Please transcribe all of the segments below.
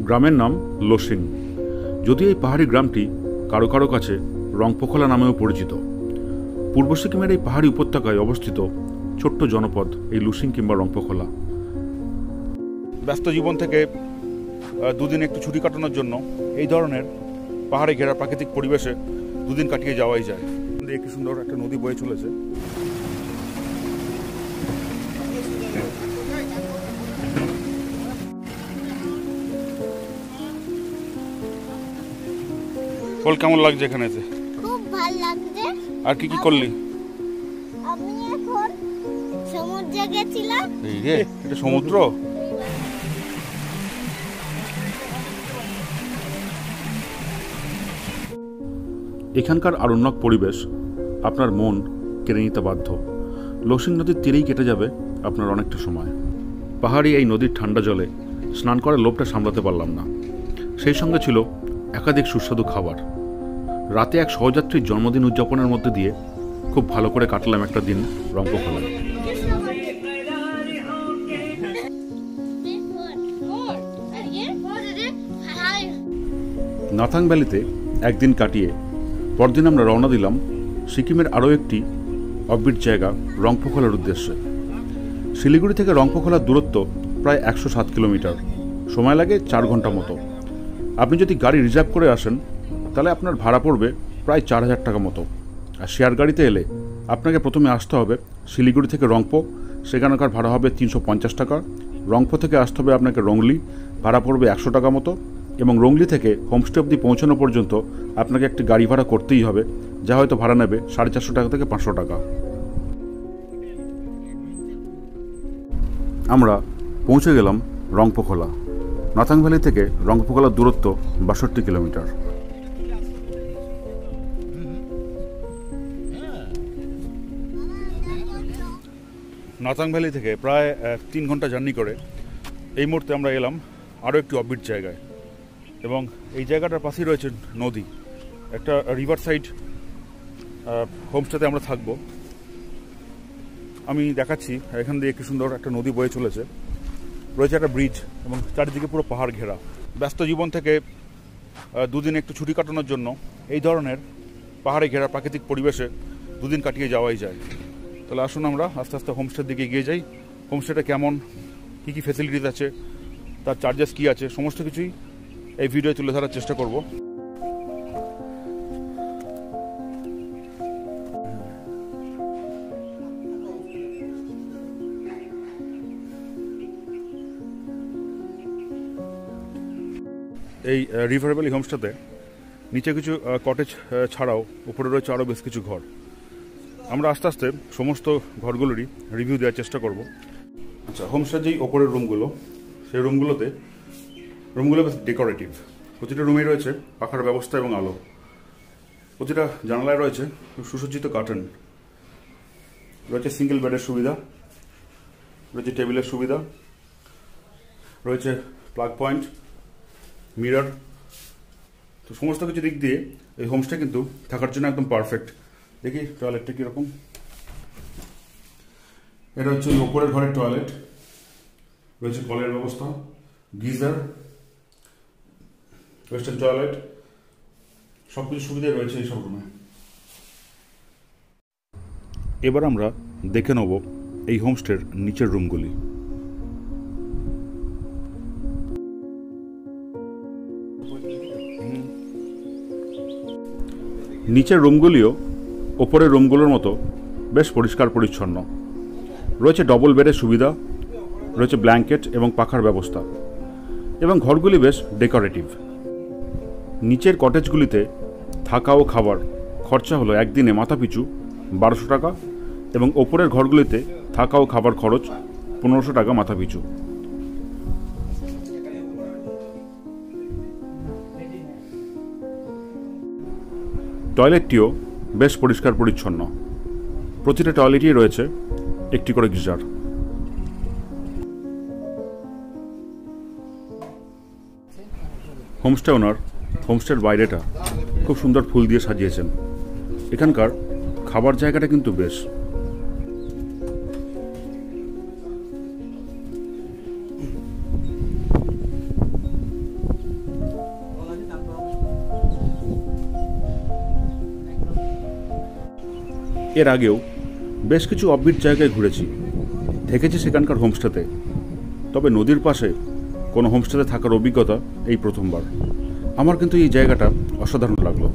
গ্রামের নাম লোসিং। যদিও এই পাহাড়ি গ্রামটি কারো কারো কাছে রংপোখলা নামেও পরিচিত। পূর্ব সিকিমের এই পাহাড়ি উপত্যকায় অবস্থিত ছোট্ট জনপদ এই লুসিং কিংবা রংপোখলা। ব্যস্ত জীবন থেকে দুদিন একটু ছুটি কাটানোর জন্য এই ধরনের পাহাড়ে ঘেরা প্রাকৃতিক পরিবেশে দুদিন কাটিয়ে যাওয়াই যায়। কি সুন্দর একটা নদী বয়ে চলেছে। বল কেমন লাগছে এখানে? খুব ভালো লাগছে। আর কি কি করলি? আমি এখন সমুদ্রে গেছিলাম। এই রে, এটা সমুদ্র? এখানকার আরণ্যক পরিবেশ আপনার মন কেড়ে নিতে বাধ্য। লোসিং নদীর তীরেই কেটে যাবে আপনার অনেকটা সময়। পাহাড়ি এই নদীর ঠান্ডা জলে স্নান করার লোভটা সামলাতে পারলাম না। সেই সঙ্গে ছিল একাধিক সুস্বাদু খাবার। রাতে এক সহযাত্রীর জন্মদিন উদযাপনের মধ্যে দিয়ে খুব ভালো করে কাটলাম একটা দিন রংপোখলায়। নাথাং ভ্যালিতে একদিন কাটিয়ে পরদিন আমরা রওনা দিলাম সিকিমের আরও একটি অফবিট জায়গা রংপোখলার উদ্দেশ্যে। শিলিগুড়ি থেকে রংপোখলার দূরত্ব প্রায় 107 কিলোমিটার। সময় লাগে 4 ঘন্টা মতো। আপনি যদি গাড়ি রিজার্ভ করে আসেন তাহলে আপনার ভাড়া পড়বে প্রায় 4000 টাকা মতো। আর শেয়ার গাড়িতে এলে আপনাকে প্রথমে আসতে হবে শিলিগুড়ি থেকে রংপো, সেখানকার ভাড়া হবে 350 টাকা। রংপো থেকে আসতে হবে আপনাকে রংলি, ভাড়া পড়বে 100 টাকা মতো। এবং রংলি থেকে হোমস্টে অবধি পৌঁছানো পর্যন্ত আপনাকে একটি গাড়ি ভাড়া করতেই হবে, যা হয়তো ভাড়া নেবে 450 টাকা থেকে 500 টাকা। আমরা পৌঁছে গেলাম রংপোখলা। নাথাং ভ্যালি থেকে রংপোখলার দূরত্ব 62 কিলোমিটার। নাথাং ভ্যালি থেকে প্রায় 3 ঘন্টা জার্নি করে এই মুহূর্তে আমরা এলাম আরও একটি অফবিট জায়গায়। এবং এই জায়গাটার পাশেই রয়েছে নদী, একটা রিভার সাইড হোমস্টেতে আমরা থাকব। আমি দেখাচ্ছি এখান দিয়ে কি সুন্দর একটা নদী বয়ে চলেছে, রয়েছে একটা ব্রিজ এবং চারিদিকে পুরো পাহাড় ঘেরা। ব্যস্ত জীবন থেকে দুদিন একটু ছুটি কাটানোর জন্য এই ধরনের পাহাড়ে ঘেরা প্রাকৃতিক পরিবেশে দুদিন কাটিয়ে যাওয়াই যায়। তাহলে আসুন আমরা আস্তে আস্তে হোমস্টের দিকে এগিয়ে যাই। হোমস্টেটা কেমন, কী কী ফেসিলিটিস আছে, তার চার্জেস কী আছে, সমস্ত কিছুই এই ভিডিও তুলে ধরার চেষ্টা করব। এই রিভার ভ্যালি হোমস্টেতে নিচে কিছু কটেজ ছাড়াও উপরে রয়েছে আরও বেশ কিছু ঘর। আমরা আস্তে আস্তে সমস্ত ঘরগুলোরই রিভিউ দেওয়ার চেষ্টা করব। আচ্ছা, হোমস্টের যেই ওপরের রুমগুলো, সেই রুমগুলো বেশ ডেকোরেটিভ। প্রতিটা রুমেই রয়েছে পাখার ব্যবস্থা এবং আলো। প্রতিটা জানালায় রয়েছে সুসজ্জিত কার্টেন। রয়েছে সিঙ্গেল বেডের সুবিধা, রয়েছে টেবিলের সুবিধা, রয়েছে প্লাগ পয়েন্ট, মিরর। তো সমস্ত কিছু দিক দিয়ে এই হোমস্টে কিন্তু থাকার জন্য একদম পারফেক্ট। দেখি টয়লেটটা কীরকম। এটা হচ্ছে ওপরের ঘরের টয়লেট, রয়েছে কলের ব্যবস্থা, গিজার, ওয়েস্টার্ন টয়লেট, সব কিছু সুবিধাই রয়েছে এইসব রুমে। এবার আমরা দেখে নেব এই হোমস্টের নিচের রুমগুলি। নিচের রুমগুলিও ওপরের রুমগুলোর মতো বেশ পরিষ্কার পরিচ্ছন্ন। রয়েছে ডবল বেডের সুবিধা, রয়েছে ব্ল্যাঙ্কেট এবং পাখার ব্যবস্থা, এবং ঘরগুলি বেশ ডেকোরেটিভ। নিচের কটেজগুলিতে থাকা ও খাবার খরচা হলো একদিনে মাথাপিছু 1200 টাকা, এবং ওপরের ঘরগুলিতে থাকা ও খাবার খরচ 1500 টাকা মাথাপিছু। টয়লেটটিও বেশ পরিষ্কার পরিচ্ছন্ন। প্রতিটা টয়লেটই রয়েছে একটি করে গিজার। হোমস্টে ওনার হোমস্টের বাইরেটা খুব সুন্দর ফুল দিয়ে সাজিয়েছেন। এখানকার খাবার জায়গাটা কিন্তু বেশ। এর আগেও বেশ কিছু অফবিট জায়গায় ঘুরেছি, থেকেছি সেখানকার হোমস্টেতে, তবে নদীর পাশে কোনো হোমস্টেতে থাকার অভিজ্ঞতা এই প্রথমবার। আমার কিন্তু এই জায়গাটা অসাধারণ লাগলো।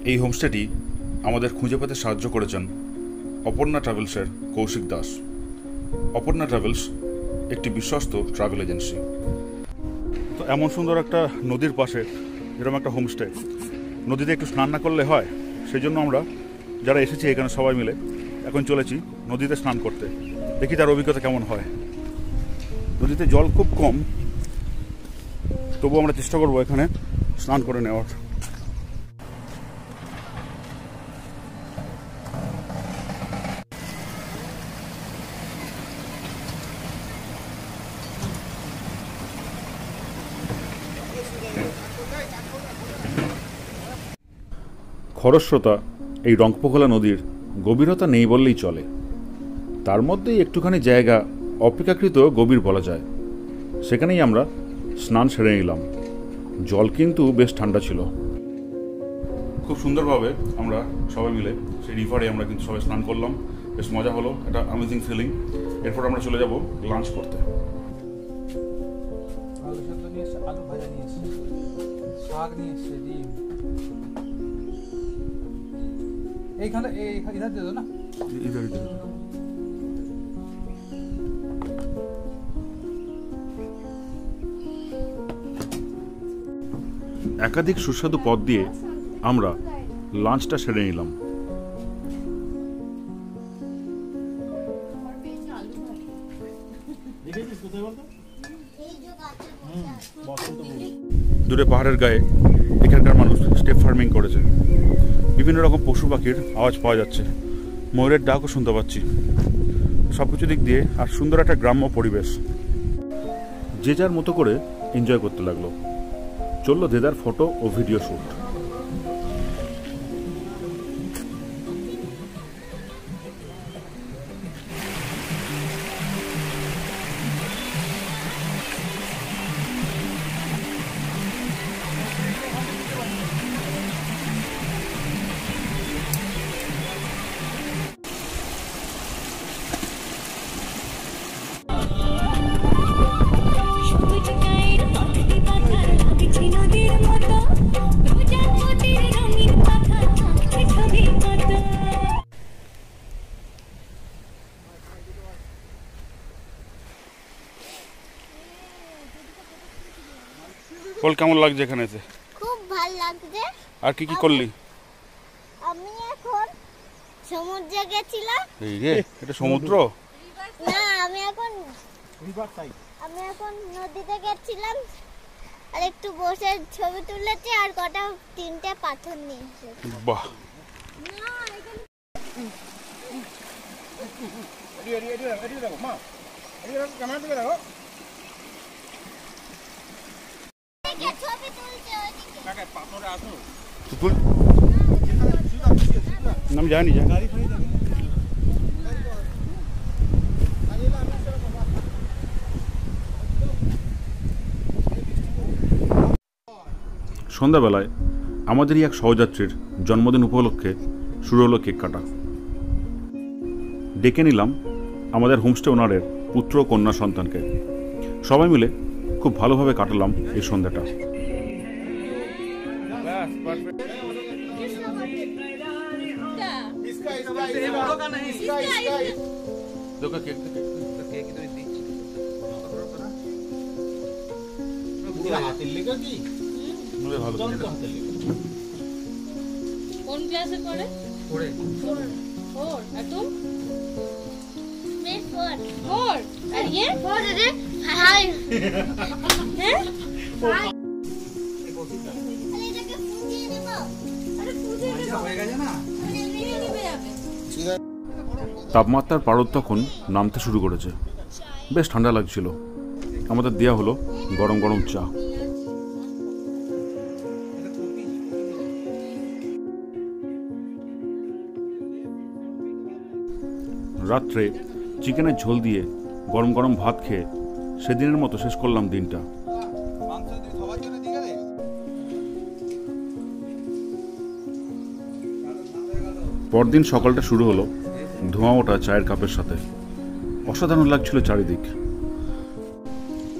এই হোমস্টেটি আমাদের খুঁজে পেতে সাহায্য করেছেন অপর্ণা ট্রাভেলসের কৌশিক দাস। অপর্ণা ট্রাভেলস একটি বিশ্বস্ত ট্রাভেল এজেন্সি। তো এমন সুন্দর একটা নদীর পাশে এরকম একটা হোমস্টে, নদীতে একটু স্নান না করলে হয়, সেই জন্য আমরা যারা এসেছি এখানে সবাই মিলে এখন চলেছি নদীতে স্নান করতে। দেখি তার অভিজ্ঞতা কেমন হয়। নদীতে জল খুব কম, তবু আমরা চেষ্টা করবো এখানে স্নান করে নেওয়ার। খরস্রোতা এই রংপোখলা নদীর গভীরতা নেই বললেই চলে। তার মধ্যেই একটুখানি জায়গা অপেক্ষাকৃত গভীর বলা যায়। সেখানেই আমরা স্নান সেরে নিলাম। জল কিন্তু বেশ ঠান্ডা ছিল। খুব সুন্দরভাবে আমরা সবাই মিলে সেই রিভারে আমরা কিন্তু সবাই স্নান করলাম। বেশ মজা হলো, একটা অ্যামেজিং ফিলিং। এরপর আমরা চলে যাব লাঞ্চ করতে। আলু সেদ্ধ নিয়ে এসছে, আলু ভাজা নিয়ে এসছে, শাক নিয়ে এসছে, ডিম। এইখানে ইধার দিয়ে দাও না, একাধিক সুস্বাদু পদ দিয়ে আমরা লাঞ্চটা সেরে নিলাম। দূরে পাহাড়ের গায়ে এখানকার মানুষ স্টেপ ফার্মিং করেছে। বিভিন্ন রকম পশু পাখির আওয়াজ পাওয়া যাচ্ছে, ময়ূরের ডাকও শুনতে পাচ্ছি। সবকিছু দিক দিয়ে আর সুন্দর একটা গ্রাম্য পরিবেশ। যে যার মতো করে এনজয় করতে লাগলো। চললো দেদার ফটো ও ভিডিও শ্যুট। বল কেমন লাগছে এখানে এসে? খুব ভালো লাগছে। আর কি কি করলি? আমি এখন সমুদ্রে গেছিলাম। এই রে, এটা সমুদ্র না, আমি এখন নদীতে গেছিলাম আর একটু বসে ছবি তুলেছি আর কটা 3টে পাথর নিয়ে এসেছি। বাহ, ছবি তুলছে আমি জানি সন্ধ্যাবেলায় আমাদেরই এক সহযাত্রীর জন্মদিন উপলক্ষে শুরু হলো কেক কাটা। ডেকে নিলাম আমাদের হোমস্টে ওনারের পুত্র ও কন্যা সন্তানকে। সবাই মিলে খুব ভালোভাবে কাটালাম এই সন্ধ্যাটা। কোন ক্লাসে পড়ে? 4 আর তুই? मैं 4 আর ये 4 रे 5 হ্যাঁ আরে এটাকে ফুটিয়ে দেব। আরে ফুটিয়ে দেব হয়ে গেছে না। আরে নিয়ে নিবে যাবে। তাপমাত্রার পারদ তখন নামতে শুরু করেছে। বেশ ঠান্ডা লাগছিল। আমাদের দেয়া হলো গরম গরম চা। রাত্রে চিকেনের ঝোল দিয়ে গরম গরম ভাত খেয়ে সেদিনের মতো শেষ করলাম দিনটা। পরদিন সকালটা শুরু হলো ধোঁয়া ওঠা চায়ের কাপের সাথে। অসাধারণ লাগছিল চারিদিক।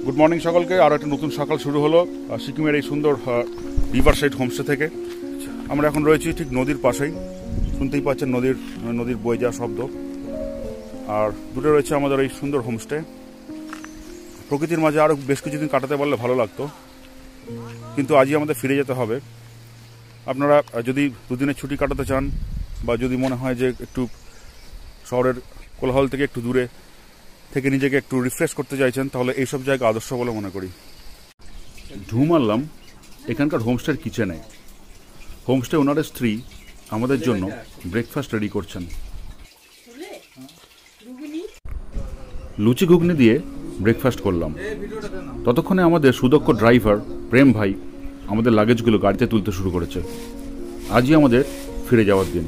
গুড মর্নিং সকলকে। আরও একটা নতুন সকাল শুরু হলো সিকিমের এই সুন্দর রিভার সাইড হোমস্টে থেকে। আমরা এখন রয়েছি ঠিক নদীর পাশেই, শুনতেই পাচ্ছেন নদীর বয়ে যাওয়া শব্দ। আর দূরে রয়েছে আমাদের এই সুন্দর হোমস্টে। প্রকৃতির মাঝে আরও বেশ কিছুদিন কাটাতে পারলে ভালো লাগতো, কিন্তু আজই আমাদের ফিরে যেতে হবে। আপনারা যদি দুদিনের ছুটি কাটাতে চান বা যদি মনে হয় যে একটু শহরের কোলাহল থেকে একটু দূরে থেকে নিজেকে একটু রিফ্রেশ করতে চাইছেন, তাহলে এইসব জায়গা আদর্শ বলে মনে করি। ঢু মারলাম এখানকার হোমস্টের কিচেনে। হোমস্টে ওনারের স্ত্রী আমাদের জন্য ব্রেকফাস্ট রেডি করছেন। লুচি ঘুগনি দিয়ে ব্রেকফাস্ট করলাম। ততক্ষণে আমাদের সুদক্ষ ড্রাইভার প্রেম ভাই আমাদের লাগেজগুলো গাড়িতে তুলতে শুরু করেছে। আজই আমাদের ফিরে যাওয়ার দিন।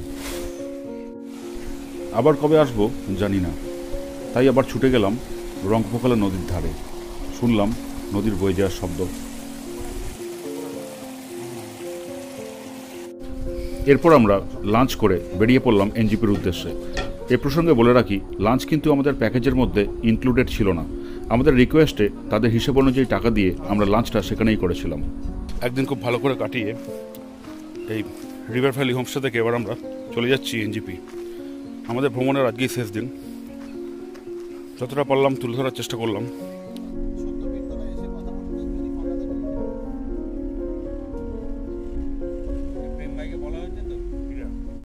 আবার কবে আসবো জানি না, তাই আবার ছুটে গেলাম রংপোখলা নদীর ধারে। শুনলাম নদীর বয়ে যাওয়ার শব্দ। এরপর আমরা লাঞ্চ করে বেরিয়ে পড়লাম এনজিপির উদ্দেশ্যে। এ প্রসঙ্গে বলে রাখি, লাঞ্চ কিন্তু আমাদের প্যাকেজের মধ্যে ইনক্লুডেড ছিল না। আমাদের রিকোয়েস্টে তাদের হিসেব অনুযায়ী টাকা দিয়ে আমরা লাঞ্চটা সেখানেই করেছিলাম। একদিন খুব ভালো করে কাটিয়ে এই রিভার ভ্যালি হোমস্টে থেকে এবার আমরা চলে যাচ্ছি এনজিপি। আমাদের ভ্রমণের আজকেই শেষ দিন। যতটা পারলাম তুলে ধরার চেষ্টা করলাম।